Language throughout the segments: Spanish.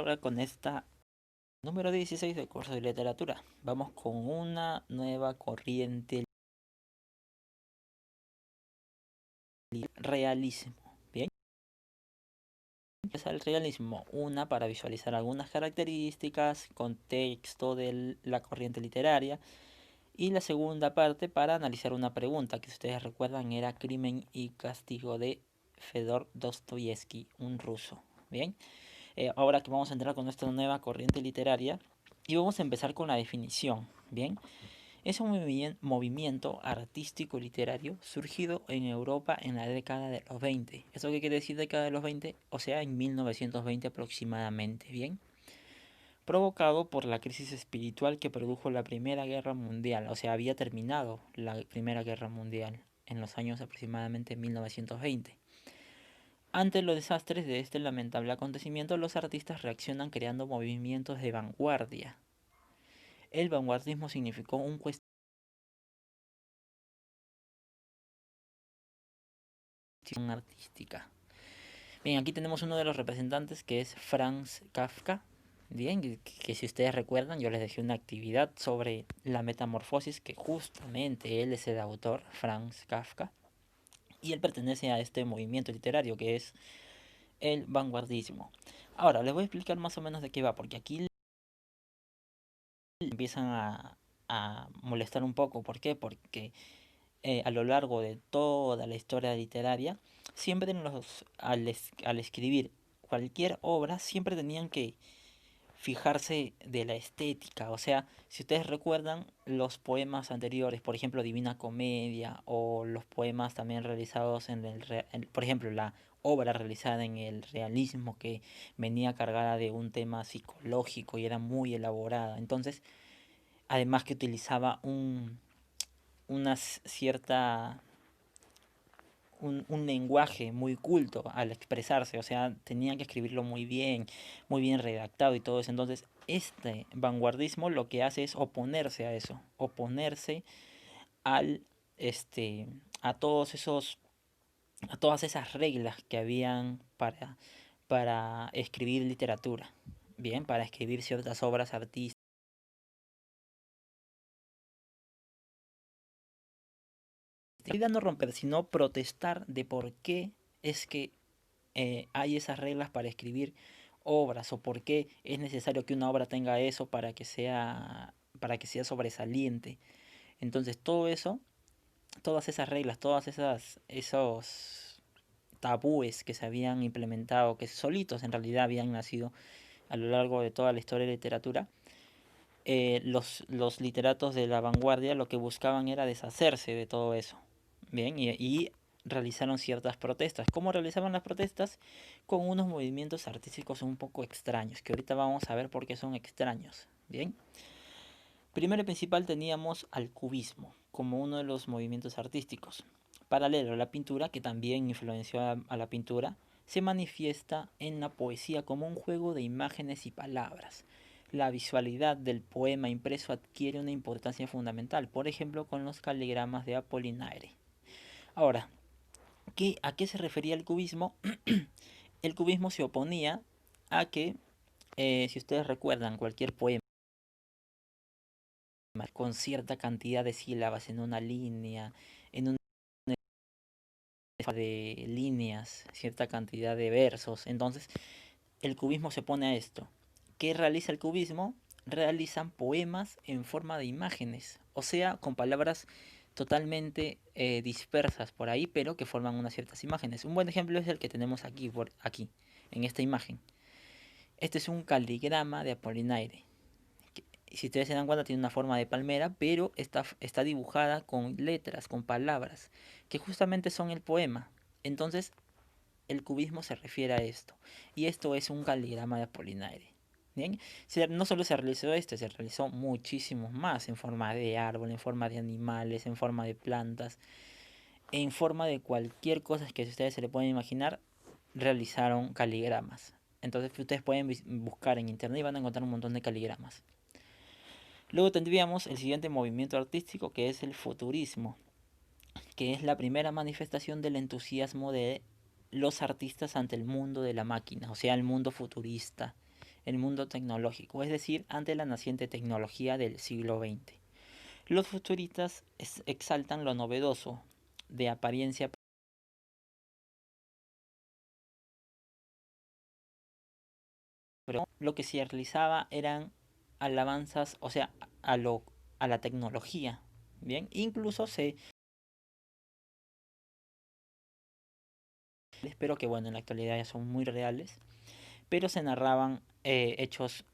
ahora con esta número 16 del curso de literatura. Vamos con una nueva corriente, realismo. Bien, es el realismo, una para visualizar algunas características, contexto de la corriente literaria, y la segunda parte para analizar una pregunta que, si ustedes recuerdan, era Crimen y Castigo de Fedor Dostoyevsky, un ruso. Bien, ahora que vamos a entrar con esta nueva corriente literaria y vamos a empezar con la definición. Bien, es un movimiento artístico literario surgido en Europa en la década de los 20. ¿Eso qué quiere decir década de los 20? O sea, en 1920 aproximadamente. Bien, provocado por la crisis espiritual que produjo la Primera Guerra Mundial. O sea, había terminado la Primera Guerra Mundial en los años aproximadamente 1920. Ante los desastres de este lamentable acontecimiento, los artistas reaccionan creando movimientos de vanguardia. El vanguardismo significó un cuestión artística. Bien, aquí tenemos uno de los representantes, que es Franz Kafka. Bien, que si ustedes recuerdan, yo les dejé una actividad sobre la metamorfosis, que justamente él es el autor, Franz Kafka, y él pertenece a este movimiento literario que es el vanguardismo. Ahora, les voy a explicar más o menos de qué va, porque aquí empiezan a molestar un poco. ¿Por qué? Porque a lo largo de toda la historia literaria, siempre al escribir cualquier obra, siempre tenían que fijarse de la estética. O sea, si ustedes recuerdan los poemas anteriores, por ejemplo, Divina Comedia, o los poemas también realizados por ejemplo, la obra realizada en el realismo, que venía cargada de un tema psicológico y era muy elaborada. Entonces, además que utilizaba una cierta un lenguaje muy culto al expresarse. O sea, tenían que escribirlo muy bien redactado y todo eso. Entonces, este vanguardismo lo que hace es oponerse a eso, oponerse al, este, a todos esos, a todas esas reglas que habían para escribir literatura, bien, para escribir ciertas obras artísticas. La idea no romper, sino protestar de por qué es que hay esas reglas para escribir obras, o por qué es necesario que una obra tenga eso para que sea sobresaliente. Entonces, todo eso, todas esas reglas, esos tabúes que se habían implementado, que solitos en realidad habían nacido a lo largo de toda la historia de la literatura, los literatos de la vanguardia lo que buscaban era deshacerse de todo eso. Bien, y realizaron ciertas protestas. ¿Cómo realizaban las protestas? Con unos movimientos artísticos un poco extraños, que ahorita vamos a ver por qué son extraños. Bien, primero y principal teníamos al cubismo como uno de los movimientos artísticos. Paralelo a la pintura, que también influenció a la pintura, se manifiesta en la poesía como un juego de imágenes y palabras. La visualidad del poema impreso adquiere una importancia fundamental, por ejemplo con los caligramas de Apollinaire. Ahora, ¿a qué se refería el cubismo? El cubismo se oponía a que, si ustedes recuerdan, cualquier poema con cierta cantidad de sílabas en una línea, en una de líneas, cierta cantidad de versos, entonces el cubismo se opone a esto. ¿Qué realiza el cubismo? Realizan poemas en forma de imágenes, o sea, con palabras totalmente dispersas por ahí, pero que forman unas ciertas imágenes. Un buen ejemplo es el que tenemos aquí, en esta imagen. Este es un caligrama de Apollinaire. Si ustedes se dan cuenta, tiene una forma de palmera, pero está dibujada con letras, con palabras, que justamente son el poema. Entonces, el cubismo se refiere a esto. Y esto es un caligrama de Apollinaire. Bien, no solo se realizó este, se realizó muchísimos más, en forma de árbol, en forma de animales, en forma de plantas, en forma de cualquier cosa que ustedes se le pueden imaginar, realizaron caligramas. Entonces ustedes pueden buscar en internet y van a encontrar un montón de caligramas. Luego tendríamos el siguiente movimiento artístico, que es el futurismo, que es la primera manifestación del entusiasmo de los artistas ante el mundo de la máquina, o sea, el mundo futurista, el mundo tecnológico, es decir, ante la naciente tecnología del siglo XX. Los futuristas exaltan lo novedoso, de apariencia, pero lo que se realizaba eran alabanzas, o sea, a, lo, a la tecnología. Bien, incluso espero que bueno, en la actualidad ya son muy reales, pero se narraban hechos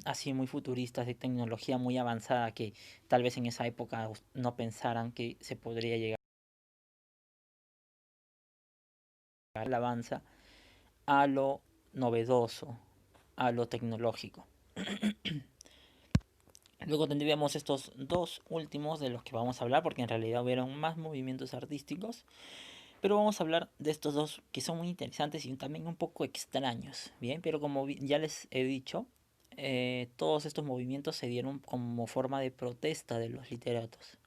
así muy futuristas de tecnología muy avanzada que tal vez en esa época no pensaran que se podría llegar a la alabanza a lo novedoso, a lo tecnológico. Luego tendríamos estos dos últimos de los que vamos a hablar, porque en realidad hubieron más movimientos artísticos, pero vamos a hablar de estos dos que son muy interesantes y también un poco extraños, ¿bien? Pero como ya les he dicho, todos estos movimientos se dieron como forma de protesta de los literatos.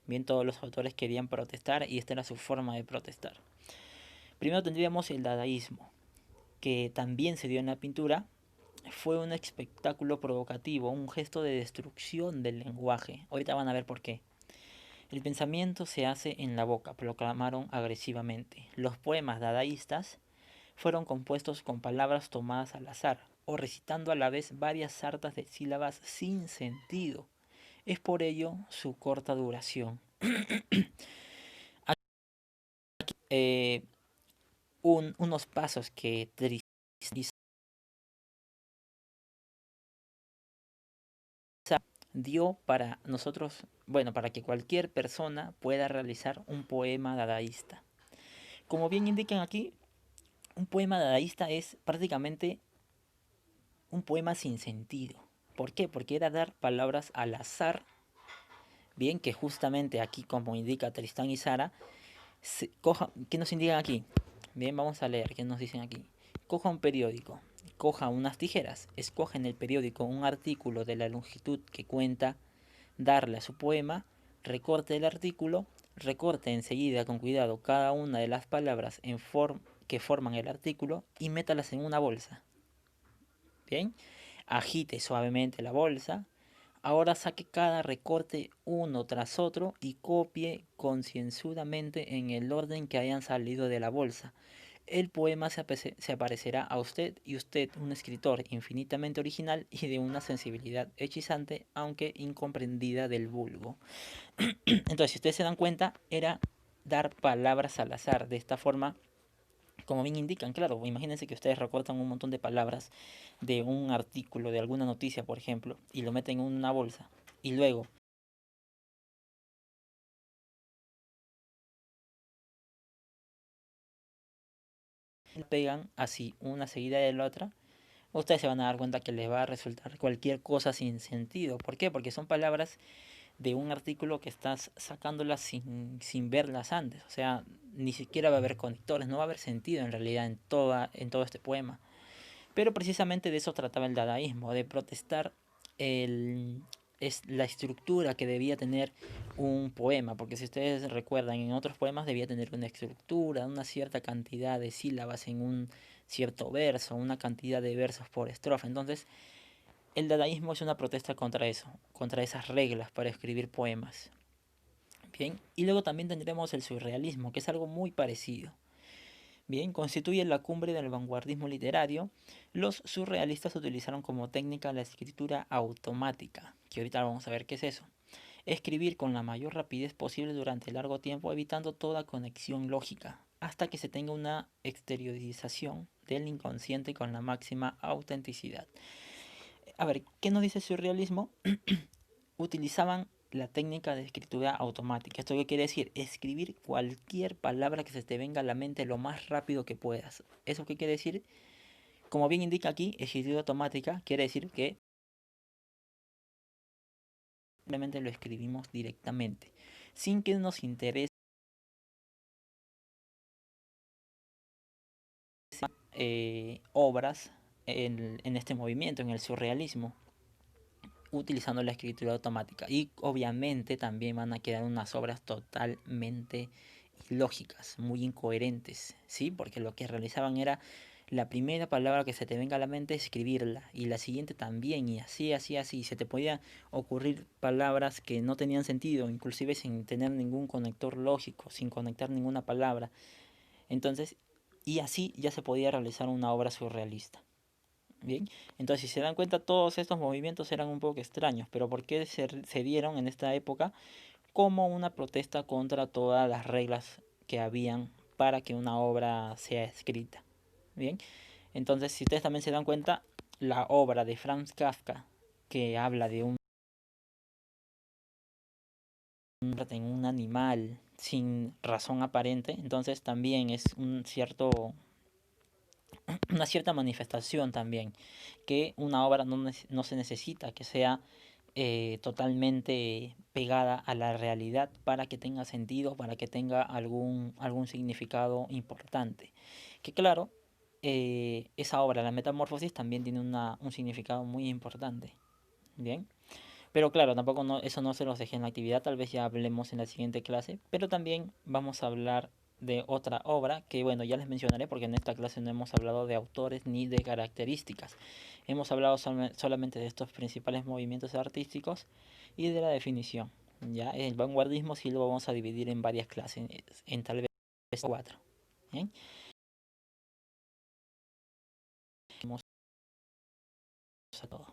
Bien, todos los autores querían protestar y esta era su forma de protestar. Primero tendríamos el dadaísmo, que también se dio en la pintura. Fue un espectáculo provocativo, un gesto de destrucción del lenguaje. Ahorita van a ver por qué. El pensamiento se hace en la boca, proclamaron agresivamente. Los poemas dadaístas fueron compuestos con palabras tomadas al azar o recitando a la vez varias sartas de sílabas sin sentido. Es por ello su corta duración. Eh, unos pasos que dio para nosotros, bueno, para que cualquier persona pueda realizar un poema dadaísta. Como bien indican aquí, un poema dadaísta es prácticamente un poema sin sentido. ¿Por qué? Porque era dar palabras al azar, bien que justamente aquí, como indica Tristán y Sara, ¿qué nos indican aquí? Bien, vamos a leer qué nos dicen aquí. Coja un periódico, coja unas tijeras, escoja en el periódico un artículo de la longitud que cuenta darle a su poema, recorte el artículo, recorte enseguida con cuidado cada una de las palabras que forman el artículo y métalas en una bolsa. Bien, agite suavemente la bolsa. Ahora saque cada recorte uno tras otro y copie concienzudamente en el orden que hayan salido de la bolsa. El poema se aparecerá a usted y usted, un escritor infinitamente original y de una sensibilidad hechizante, aunque incomprendida del vulgo. Entonces, si ustedes se dan cuenta, era dar palabras al azar. De esta forma, como bien indican, claro, imagínense que ustedes recortan un montón de palabras de un artículo, de alguna noticia, por ejemplo, y lo meten en una bolsa. Y luego pegan así una seguida de la otra, ustedes se van a dar cuenta que les va a resultar cualquier cosa sin sentido. ¿Por qué? Porque son palabras de un artículo que estás sacándolas sin verlas antes. O sea, ni siquiera va a haber conectores, no va a haber sentido en realidad en todo este poema. Pero precisamente de eso trataba el dadaísmo, de protestar el, es la estructura que debía tener un poema, porque si ustedes recuerdan, en otros poemas debía tener una estructura, una cierta cantidad de sílabas en un cierto verso, una cantidad de versos por estrofa. Entonces, el dadaísmo es una protesta contra eso, contra esas reglas para escribir poemas. Bien, y luego también tendremos el surrealismo, que es algo muy parecido. Bien, constituye la cumbre del vanguardismo literario. Los surrealistas utilizaron como técnica la escritura automática, que ahorita vamos a ver qué es eso. Escribir con la mayor rapidez posible durante largo tiempo, evitando toda conexión lógica, hasta que se tenga una exteriorización del inconsciente con la máxima autenticidad. A ver, ¿qué nos dice el surrealismo? Utilizaban la técnica de escritura automática. ¿Esto qué quiere decir? Escribir cualquier palabra que se te venga a la mente lo más rápido que puedas. ¿Eso qué quiere decir? Como bien indica aquí, escritura automática quiere decir que simplemente lo escribimos directamente, sin que nos interese obras en este movimiento, en el surrealismo, utilizando la escritura automática. Y obviamente también van a quedar unas obras totalmente ilógicas, muy incoherentes, ¿sí? Porque lo que realizaban era la primera palabra que se te venga a la mente, escribirla, y la siguiente también, y así, así, así. Se te podía ocurrir palabras que no tenían sentido, inclusive sin tener ningún conector lógico, sin conectar ninguna palabra. Entonces, y así ya se podía realizar una obra surrealista. Bien, entonces si se dan cuenta, todos estos movimientos eran un poco extraños, pero ¿por qué se dieron en esta época? Como una protesta contra todas las reglas que habían para que una obra sea escrita. Bien, entonces si ustedes también se dan cuenta, la obra de Franz Kafka, que habla de un animal sin razón aparente, entonces también es una cierta manifestación también, que una obra no se necesita que sea totalmente pegada a la realidad para que tenga sentido, para que tenga algún significado importante. Que claro, esa obra, la Metamorfosis, también tiene un significado muy importante. Bien, pero claro, tampoco eso no se los dejé en la actividad, tal vez ya hablemos en la siguiente clase, pero también vamos a hablar de otra obra que bueno, ya les mencionaré porque en esta clase no hemos hablado de autores ni de características. Hemos hablado solamente de estos principales movimientos artísticos y de la definición. Ya, el vanguardismo sí lo vamos a dividir en varias clases, en tal vez cuatro. ¿Bien? Vamos a todo.